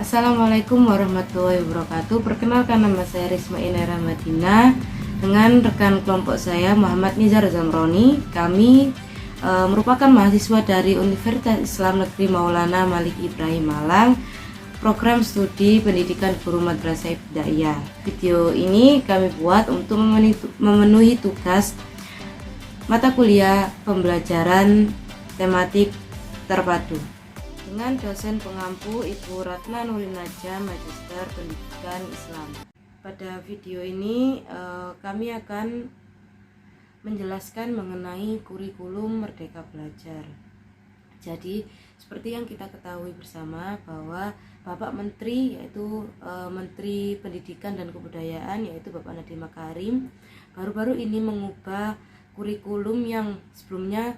Assalamualaikum warahmatullahi wabarakatuh. Perkenalkan, nama saya Risma Inaira Madina dengan rekan kelompok saya Muhammad Nizar Zamroni. Kami merupakan mahasiswa dari Universitas Islam Negeri Maulana Malik Ibrahim Malang, program studi pendidikan guru madrasah ibtidaiyah. Video ini kami buat untuk memenuhi tugas mata kuliah pembelajaran tematik terpadu dengan dosen pengampu Ibu Ratna Nurinaja, Magister Pendidikan Islam. Pada video ini kami akan menjelaskan mengenai kurikulum Merdeka Belajar. Jadi seperti yang kita ketahui bersama bahwa Bapak Menteri, yaitu Menteri Pendidikan dan Kebudayaan, yaitu Bapak Nadiem Makarim, baru-baru ini mengubah kurikulum yang sebelumnya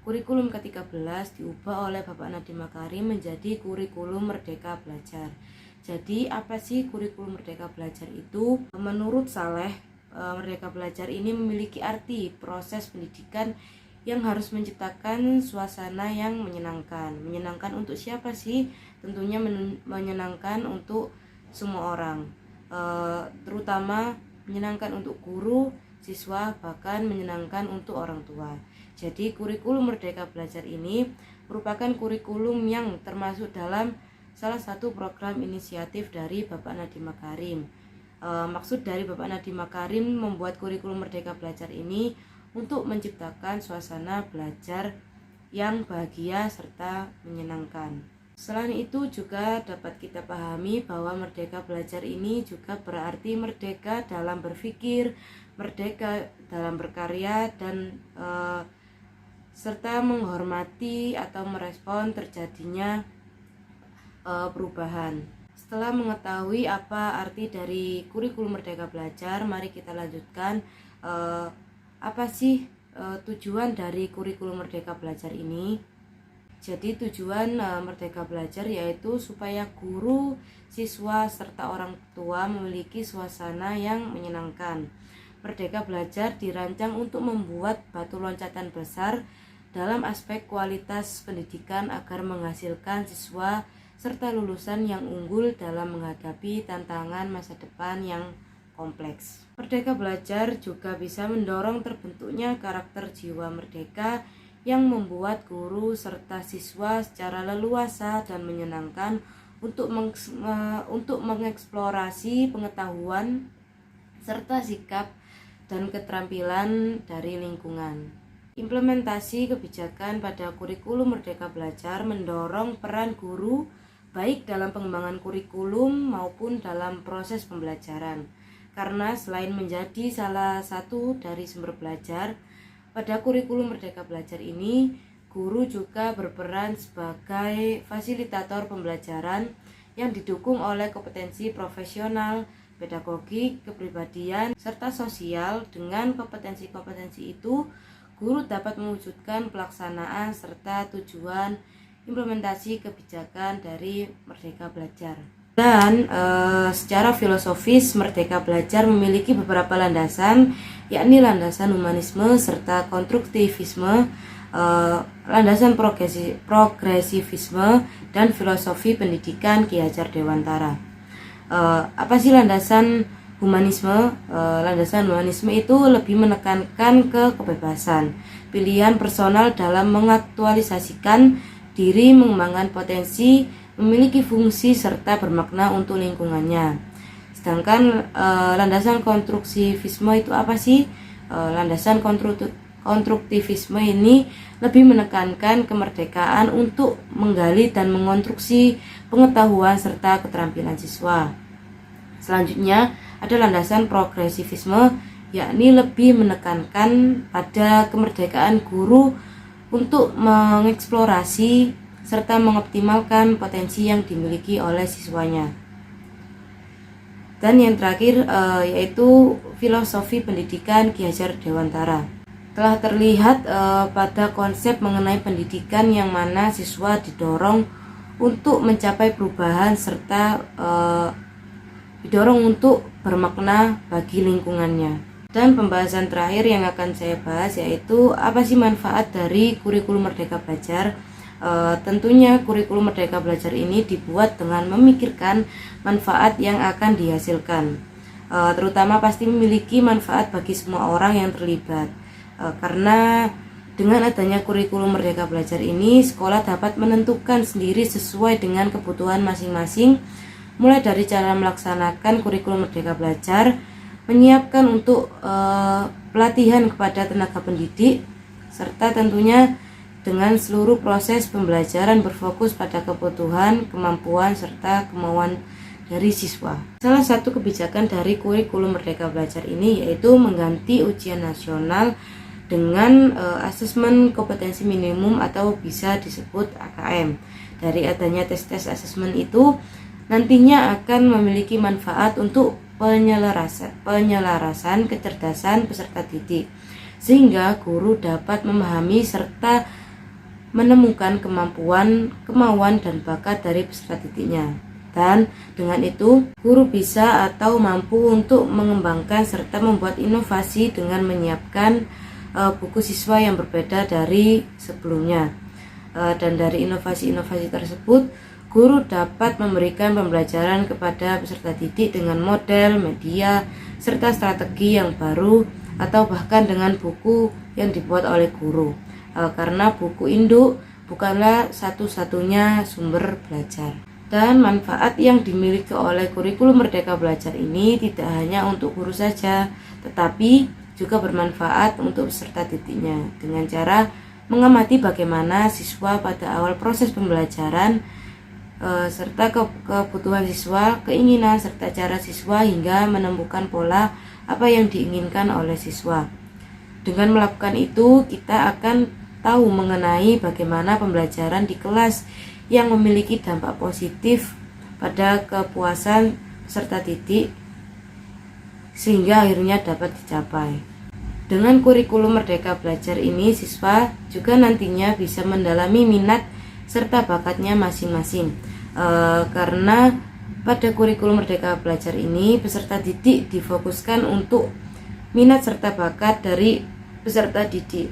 kurikulum ke-13 diubah oleh Bapak Nadiem Makarim menjadi kurikulum Merdeka Belajar. Jadi apa sih kurikulum Merdeka Belajar itu? Menurut Saleh, Merdeka Belajar ini memiliki arti proses pendidikan yang harus menciptakan suasana yang menyenangkan. Menyenangkan untuk siapa sih? Tentunya menyenangkan untuk semua orang, terutama menyenangkan untuk guru, siswa, bahkan menyenangkan untuk orang tua. Jadi kurikulum Merdeka Belajar ini merupakan kurikulum yang termasuk dalam salah satu program inisiatif dari Bapak Nadiem Makarim. Maksud dari Bapak Nadiem Makarim membuat kurikulum Merdeka Belajar ini untuk menciptakan suasana belajar yang bahagia serta menyenangkan. Selain itu juga dapat kita pahami bahwa Merdeka Belajar ini juga berarti merdeka dalam berpikir, merdeka dalam berkarya, dan serta menghormati atau merespon terjadinya perubahan. Setelah mengetahui apa arti dari kurikulum Merdeka Belajar, mari kita lanjutkan apa sih tujuan dari kurikulum Merdeka Belajar ini. Jadi tujuan Merdeka Belajar yaitu supaya guru, siswa, serta orang tua memiliki suasana yang menyenangkan. Merdeka Belajar dirancang untuk membuat batu loncatan besar dalam aspek kualitas pendidikan agar menghasilkan siswa serta lulusan yang unggul dalam menghadapi tantangan masa depan yang kompleks. Merdeka Belajar juga bisa mendorong terbentuknya karakter jiwa merdeka yang membuat guru serta siswa secara leluasa dan menyenangkan untuk mengeksplorasi pengetahuan serta sikap dan keterampilan dari lingkungan. Implementasi kebijakan pada kurikulum Merdeka Belajar mendorong peran guru baik dalam pengembangan kurikulum maupun dalam proses pembelajaran. Karena selain menjadi salah satu dari sumber belajar, pada kurikulum Merdeka Belajar ini, guru juga berperan sebagai fasilitator pembelajaran yang didukung oleh kompetensi profesional, pedagogik, kepribadian, serta sosial. Dengan kompetensi-kompetensi itu, guru dapat mewujudkan pelaksanaan serta tujuan implementasi kebijakan dari Merdeka Belajar. Dan secara filosofis, Merdeka Belajar memiliki beberapa landasan, yakni landasan humanisme serta konstruktivisme, landasan progresivisme, dan filosofi pendidikan Ki Hajar Dewantara. Apa sih landasan humanisme? Landasan humanisme itu lebih menekankan ke kebebasan, pilihan personal dalam mengaktualisasikan diri, mengembangkan potensi, memiliki fungsi serta bermakna untuk lingkungannya. Sedangkan landasan konstruktivisme itu apa sih? Landasan konstruktivisme ini lebih menekankan kemerdekaan untuk menggali dan mengonstruksi pengetahuan serta keterampilan siswa. Selanjutnya ada landasan progresivisme, yakni lebih menekankan pada kemerdekaan guru untuk mengeksplorasi serta mengoptimalkan potensi yang dimiliki oleh siswanya. Dan yang terakhir yaitu filosofi pendidikan Ki Hajar Dewantara. Telah terlihat pada konsep mengenai pendidikan yang mana siswa didorong untuk mencapai perubahan serta didorong untuk bermakna bagi lingkungannya. Dan pembahasan terakhir yang akan saya bahas yaitu apa sih manfaat dari kurikulum Merdeka Belajar. Tentunya kurikulum Merdeka Belajar ini dibuat dengan memikirkan manfaat yang akan dihasilkan, terutama pasti memiliki manfaat bagi semua orang yang terlibat, karena dengan adanya kurikulum Merdeka Belajar ini, sekolah dapat menentukan sendiri sesuai dengan kebutuhan masing-masing, mulai dari cara melaksanakan kurikulum Merdeka Belajar, menyiapkan untuk pelatihan kepada tenaga pendidik, serta tentunya dengan seluruh proses pembelajaran berfokus pada kebutuhan, kemampuan, serta kemauan dari siswa. Salah satu kebijakan dari kurikulum Merdeka Belajar ini yaitu mengganti ujian nasional dengan asesmen kompetensi minimum atau bisa disebut AKM. Dari adanya tes-tes asesmen itu nantinya akan memiliki manfaat untuk penyelarasan kecerdasan peserta didik, sehingga guru dapat memahami serta menemukan kemauan dan bakat dari peserta didiknya. Dan dengan itu, guru bisa atau mampu untuk mengembangkan serta membuat inovasi dengan menyiapkan buku siswa yang berbeda dari sebelumnya. Dan dari inovasi-inovasi tersebut, guru dapat memberikan pembelajaran kepada peserta didik dengan model, media, serta strategi yang baru atau bahkan dengan buku yang dibuat oleh guru. Karena buku induk bukanlah satu-satunya sumber belajar. Dan manfaat yang dimiliki oleh kurikulum Merdeka Belajar ini tidak hanya untuk guru saja, tetapi juga bermanfaat untuk peserta didiknya dengan cara mengamati bagaimana siswa pada awal proses pembelajaran, serta kebutuhan siswa, keinginan, serta cara siswa hingga menemukan pola apa yang diinginkan oleh siswa. Dengan melakukan itu, kita akan tahu mengenai bagaimana pembelajaran di kelas yang memiliki dampak positif pada kepuasan peserta didik sehingga akhirnya dapat dicapai. Dengan kurikulum Merdeka Belajar ini, siswa juga nantinya bisa mendalami minat serta bakatnya masing-masing. Karena pada kurikulum Merdeka Belajar ini, peserta didik difokuskan untuk minat serta bakat dari peserta didik.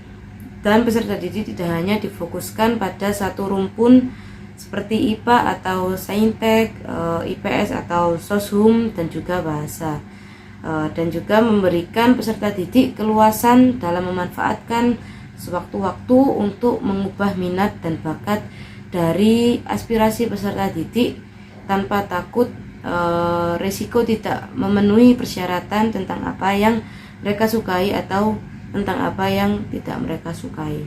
Dan peserta didik tidak hanya difokuskan pada satu rumpun seperti IPA atau Saintek, IPS atau Soshum, dan juga bahasa. Dan juga memberikan peserta didik keluasan dalam memanfaatkan sewaktu-waktu untuk mengubah minat dan bakat dari aspirasi peserta didik tanpa takut resiko tidak memenuhi persyaratan tentang apa yang mereka sukai atau tentang apa yang tidak mereka sukai.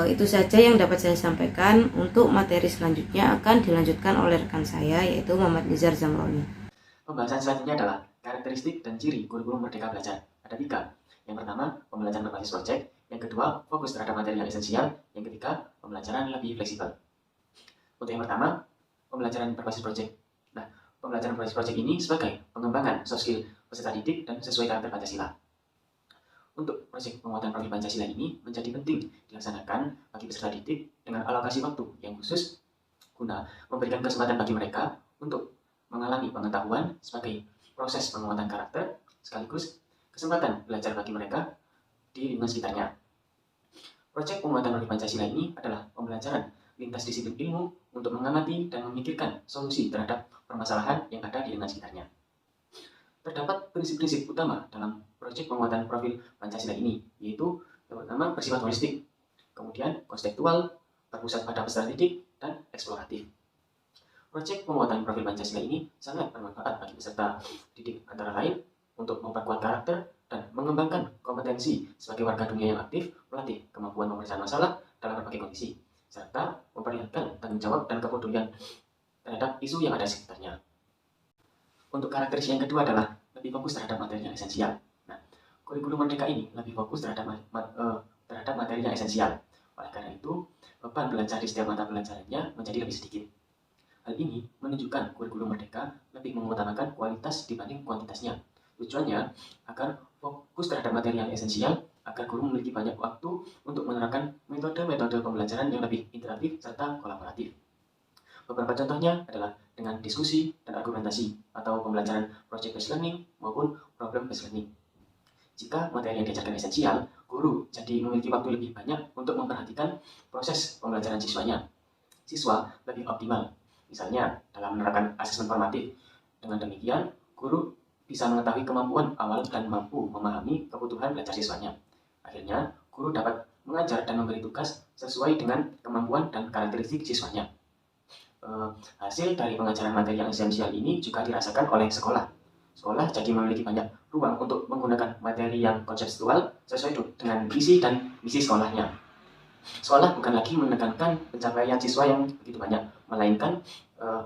Itu saja yang dapat saya sampaikan. Untuk materi selanjutnya akan dilanjutkan oleh rekan saya, yaitu Muhammad Nizar Zamroni. Pembahasan selanjutnya adalah karakteristik dan ciri kurikulum Merdeka Belajar. Ada 3. Yang pertama, pembelajaran berbasis proyek. Yang kedua, fokus terhadap materi yang esensial. Yang ketiga, pembelajaran lebih fleksibel. Untuk yang pertama, pembelajaran berbasis proyek. Nah, pembelajaran berbasis proyek ini sebagai pengembangan soft skill peserta didik dan sesuai karakter Pancasila. Untuk proyek penguatan profil Pancasila ini menjadi penting dilaksanakan bagi peserta didik dengan alokasi waktu yang khusus guna memberikan kesempatan bagi mereka untuk mengalami pengetahuan sebagai proses penguatan karakter sekaligus kesempatan belajar bagi mereka di lingkungan sekitarnya. Proyek penguatan profil Pancasila ini adalah pembelajaran lintas disiplin ilmu untuk mengamati dan memikirkan solusi terhadap permasalahan yang ada di lingkungan sekitarnya. Terdapat prinsip-prinsip utama dalam proyek penguatan profil Pancasila ini, yaitu yang pertama bersifat holistik, kemudian konseptual, berpusat pada peserta didik, dan eksploratif. Proyek penguatan profil Pancasila ini sangat bermanfaat bagi peserta didik antara lain untuk memperkuat karakter dan mengembangkan kompetensi sebagai warga dunia yang aktif, melatih kemampuan menyelesaikan masalah dalam berbagai kondisi, serta memperlihatkan tanggung jawab dan kepedulian terhadap isu yang ada di sekitarnya. Untuk karakteristik yang kedua adalah lebih fokus terhadap materi yang esensial. Nah, kurikulum Merdeka ini lebih fokus terhadap materi yang esensial. Oleh karena itu, beban belajar di setiap mata pelajarannya menjadi lebih sedikit. Hal ini menunjukkan kurikulum Merdeka lebih mengutamakan kualitas dibanding kuantitasnya. Tujuannya agar fokus terhadap materi yang esensial, agar guru memiliki banyak waktu untuk menerapkan metode-metode pembelajaran yang lebih interaktif serta kolaboratif. Beberapa contohnya adalah dengan diskusi dan argumentasi atau pembelajaran project-based learning maupun problem-based learning. Jika materi yang diajarkan esensial, guru jadi memiliki waktu lebih banyak untuk memperhatikan proses pembelajaran siswanya siswa lebih optimal. Misalnya dalam menerapkan asesmen formatif. Dengan demikian, guru bisa mengetahui kemampuan awal dan mampu memahami kebutuhan belajar siswanya. Akhirnya, guru dapat mengajar dan memberi tugas sesuai dengan kemampuan dan karakteristik siswanya. Hasil dari pengajaran materi yang esensial ini juga dirasakan oleh sekolah. Sekolah jadi memiliki banyak ruang untuk menggunakan materi yang konseptual sesuai dengan visi dan misi sekolahnya. Sekolah bukan lagi menekankan pencapaian siswa yang begitu banyak, melainkan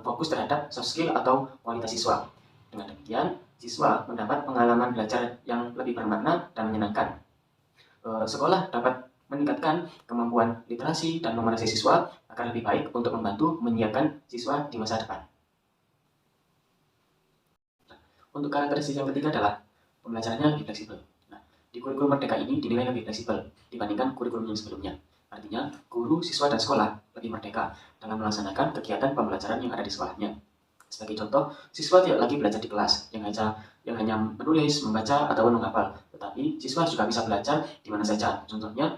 fokus terhadap soft skill atau kualitas siswa. Dengan demikian, siswa mendapat pengalaman belajar yang lebih bermakna dan menyenangkan. Sekolah dapat meningkatkan kemampuan literasi dan numerasi siswa agar lebih baik untuk membantu menyiapkan siswa di masa depan. Untuk karakteristik yang ketiga adalah pembelajarannya lebih fleksibel. Nah, di kurikulum Merdeka ini dinilai lebih fleksibel dibandingkan kurikulum yang sebelumnya. Artinya, guru, siswa, dan sekolah lebih merdeka dalam melaksanakan kegiatan pembelajaran yang ada di sekolahnya. Sebagai contoh, siswa tidak lagi belajar di kelas yang hanya menulis, membaca, ataupun menghafal, tetapi siswa juga bisa belajar di mana saja. Contohnya,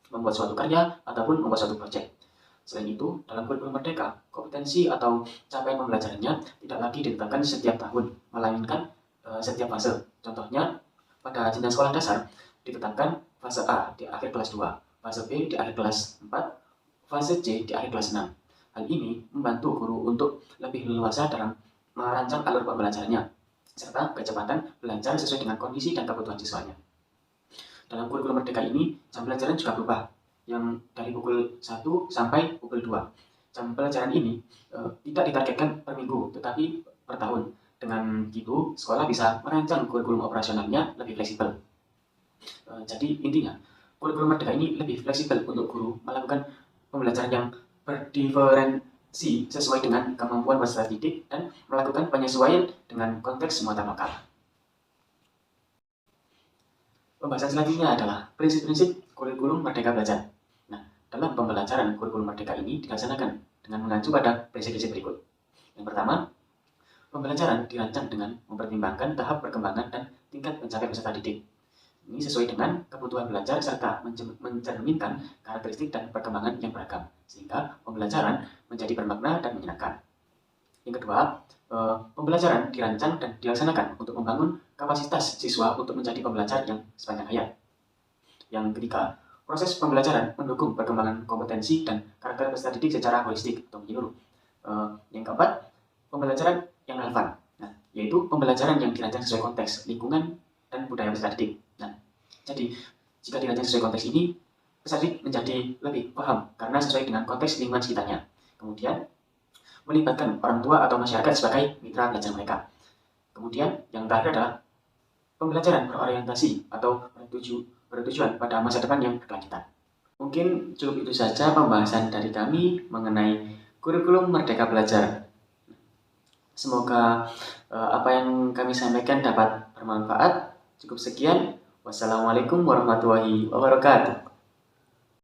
membuat suatu karya ataupun membuat suatu proyek. Selain itu, dalam kurikulum Merdeka, kompetensi atau capaian pembelajarannya tidak lagi ditetapkan setiap tahun, melainkan setiap fase. Contohnya, pada jenjang sekolah dasar ditetapkan fase A di akhir kelas 2, fase B di akhir kelas 4, fase C di akhir kelas 6. Hal ini membantu guru untuk lebih leluasa dalam merancang alur pembelajarannya, serta kecepatan belajar sesuai dengan kondisi dan kebutuhan siswanya. Dalam kurikulum Merdeka ini, jam pelajaran juga berubah, yang dari pukul 1 sampai pukul 2. Jam pelajaran ini tidak ditargetkan per minggu, tetapi per tahun. Dengan gitu, sekolah bisa merancang kurikulum operasionalnya lebih fleksibel. Jadi intinya, kurikulum Merdeka ini lebih fleksibel untuk guru melakukan pembelajaran yang berdiferensi sesuai dengan kemampuan peserta didik dan melakukan penyesuaian dengan konteks muatan lokal. Pembahasan selanjutnya adalah prinsip-prinsip kurikulum Merdeka Belajar. Nah, dalam pembelajaran kurikulum Merdeka ini dilaksanakan dengan mengacu pada prinsip-prinsip berikut. Yang pertama, pembelajaran dirancang dengan mempertimbangkan tahap perkembangan dan tingkat pencapaian peserta didik. Ini sesuai dengan kebutuhan belajar serta mencerminkan karakteristik dan perkembangan yang beragam, sehingga pembelajaran menjadi bermakna dan menyenangkan. Yang kedua, pembelajaran dirancang dan dilaksanakan untuk membangun kapasitas siswa untuk menjadi pembelajar yang sepanjang hayat. Yang ketiga, proses pembelajaran mendukung perkembangan kompetensi dan karakter peserta didik secara holistik atau menyeluruh. Yang keempat, pembelajaran yang relevan, yaitu pembelajaran yang dirancang sesuai konteks, lingkungan, dan budaya peserta didik. Jadi, jika dirancang sesuai konteks ini, peserta didik menjadi lebih paham karena sesuai dengan konteks lingkungan sekitarnya. Kemudian, melibatkan orang tua atau masyarakat sebagai mitra belajar mereka. Kemudian, yang terakhir adalah pembelajaran berorientasi atau bertujuan pada masa depan yang berkelanjutan. Mungkin cukup itu saja pembahasan dari kami mengenai kurikulum Merdeka Belajar. Semoga apa yang kami sampaikan dapat bermanfaat. Cukup sekian. Wassalamualaikum warahmatullahi wabarakatuh.